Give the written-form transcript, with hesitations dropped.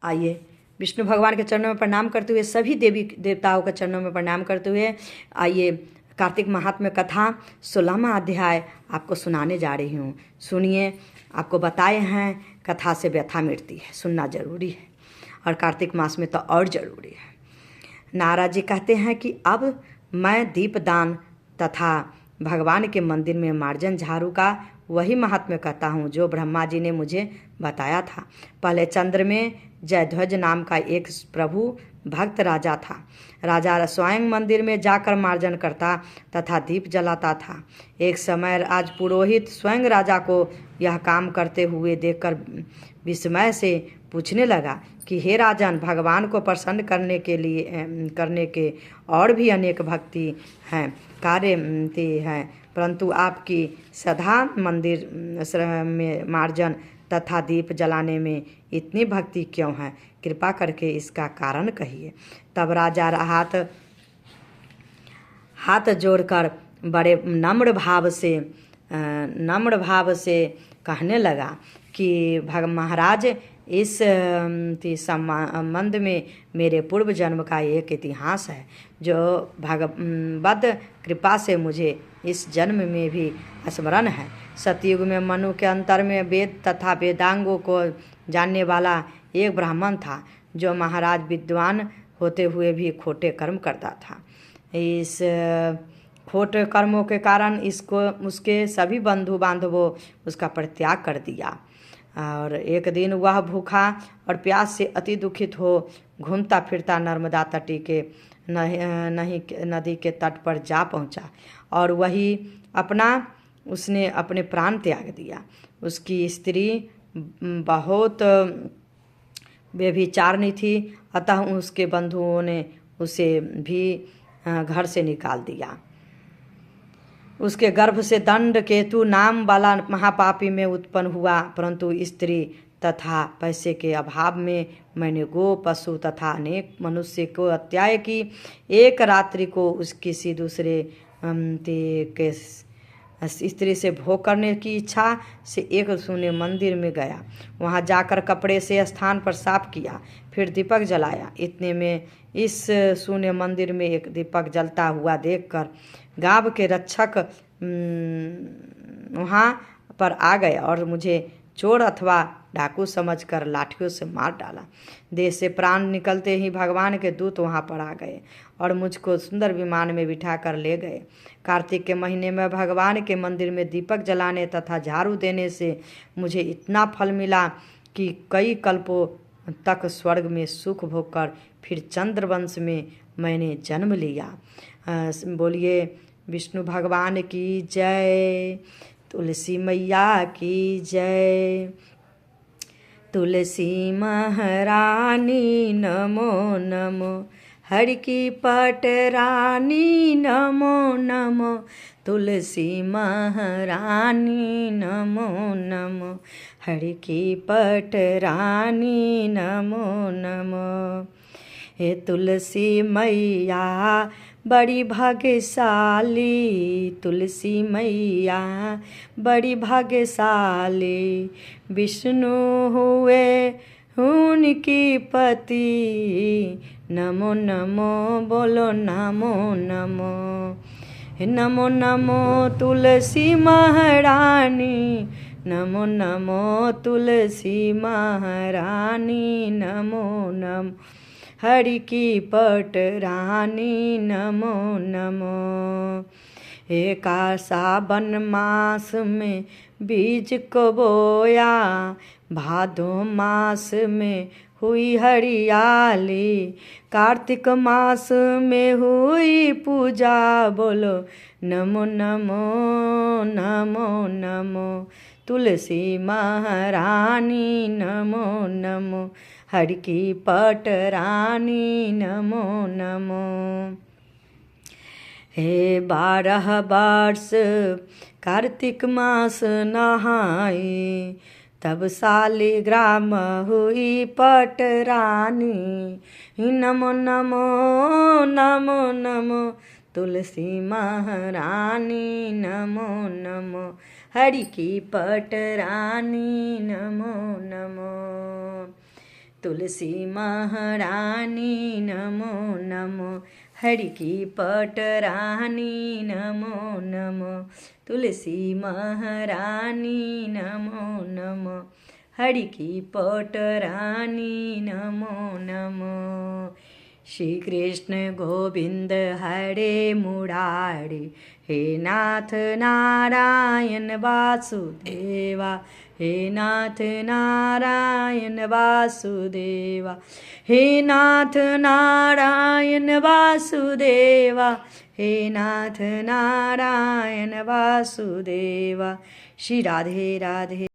आइए विष्णु भगवान के चरणों में प्रणाम करते हुए, सभी देवी देवताओं के चरणों में प्रणाम करते हुए, आइए कार्तिक महात्म्य कथा 16वां अध्याय आपको सुनाने जा रही हूँ। सुनिए, आपको बताए हैं कथा से व्यथा मिटती है, सुनना जरूरी है और कार्तिक मास में तो और ज़रूरी है। नारद जी कहते हैं कि अब मैं दीपदान तथा भगवान के मंदिर में मार्जन झाड़ू का वही महात्म्य कहता हूँ जो ब्रह्मा जी ने मुझे बताया था। पहले चंद्र में जयध्वज नाम का एक प्रभु भक्त राजा था। राजा स्वयं मंदिर में जाकर मार्जन करता तथा दीप जलाता था। एक समय आज पुरोहित स्वयं राजा को यह काम करते हुए देखकर विस्मय से पूछने लगा कि हे राजन, भगवान को प्रसन्न करने के और भी अनेक भक्ति हैं, कार्य हैं, परंतु आपकी सदा मंदिर में मार्जन तथा दीप जलाने में इतनी भक्ति क्यों है? कृपा करके इसका कारण कहिए। तब राजा हाथ जोड़कर बड़े नम्र भाव से कहने लगा कि महाराज, इस संबंध में मेरे पूर्व जन्म का एक इतिहास है जो भगवद कृपा से मुझे इस जन्म में भी स्मरण है। सतयुग में मनु के अंतर में वेद तथा वेदांगों को जानने वाला एक ब्राह्मण था जो महाराज विद्वान होते हुए भी खोटे कर्म करता था। इस खोटे कर्मों के कारण उसके सभी बंधु बांधवों उसका परित्याग कर दिया और एक दिन वह भूखा और प्यास से अति दुखित हो घूमता फिरता नर्मदा तटी के नदी के तट पर जा पहुंचा और उसने अपने प्राण त्याग दिया। उसकी स्त्री बहुत व्यभिचारिणी थी, अतः उसके बंधुओं ने उसे भी घर से निकाल दिया। उसके गर्भ से दंड केतु नाम वाला महापापी में उत्पन्न हुआ, परंतु स्त्री तथा पैसे के अभाव में मैंने गो पशु तथा अनेक मनुष्य को हत्या की। एक रात्रि को किसी दूसरे के स्त्री से भोग करने की इच्छा से एक शून्य मंदिर में गया। वहां जाकर कपड़े से स्थान पर साफ किया, फिर दीपक जलाया। इतने में इस शून्य मंदिर में एक दीपक जलता हुआ देखकर गांव के रक्षक वहां पर आ गए और मुझे चोर अथवा डाकू समझकर लाठियों से मार डाला। देह से प्राण निकलते ही भगवान के दूत वहां पर आ गए और मुझको सुंदर विमान में बिठा कर ले गए। कार्तिक के महीने में भगवान के मंदिर में दीपक जलाने तथा झाड़ू देने से मुझे इतना फल मिला कि कई कल्पों तक स्वर्ग में सुख भोग कर फिर चंद्रवंश में मैंने जन्म लिया। बोलिए विष्णु भगवान की जय, तुलसी मैया की जय। तुलसी महारानी नमो नमो, हरि की पटरानी नमो नमो, तुलसी महारानी नमो नमो, हरि की पटरानी नमो नमो। हे तुलसी मैया बड़ी भाग्यशाली, तुलसी मैया बड़ी भाग्यशाली, विष्णु हुए उनकी पति, नमो नमो बोलो नमो नमो। नमो नमो तुलसी महारानी, नमो नमो तुलसी महारानी, नमो नमो हरि की पटरानी, नमो नमो। एक सावन मास में बीज को बोया, भादो मास में हुई हरियाली, कार्तिक मास में हुई पूजा, बोलो नमो नमो नमो नमो, तुलसी महारानी नमो नमो, हरि की पटरानी नमो नमो। हे 12 वर्ष कार्तिक मास नहाई, तब शालिग्राम हुई पटरानी, नमो नमो नमो नमो, तुलसी महारानी नमो नमो, हरि की पटरानी नमो नमो। तुलसी महारानी नमो नमो, हरि की पटरानी नमो नमो, तुलसी महारानी नमो नमो, हरि की पटरानी नमो नमो। श्री कृष्ण गोविंद हरे मुरारी, हे नाथ नारायण वासुदेवा, हे नाथ नारायण वासुदेवा, हे नाथ नारायण वासुदेवा, हे नाथ नारायण वासुदेवा। श्री राधे राधे।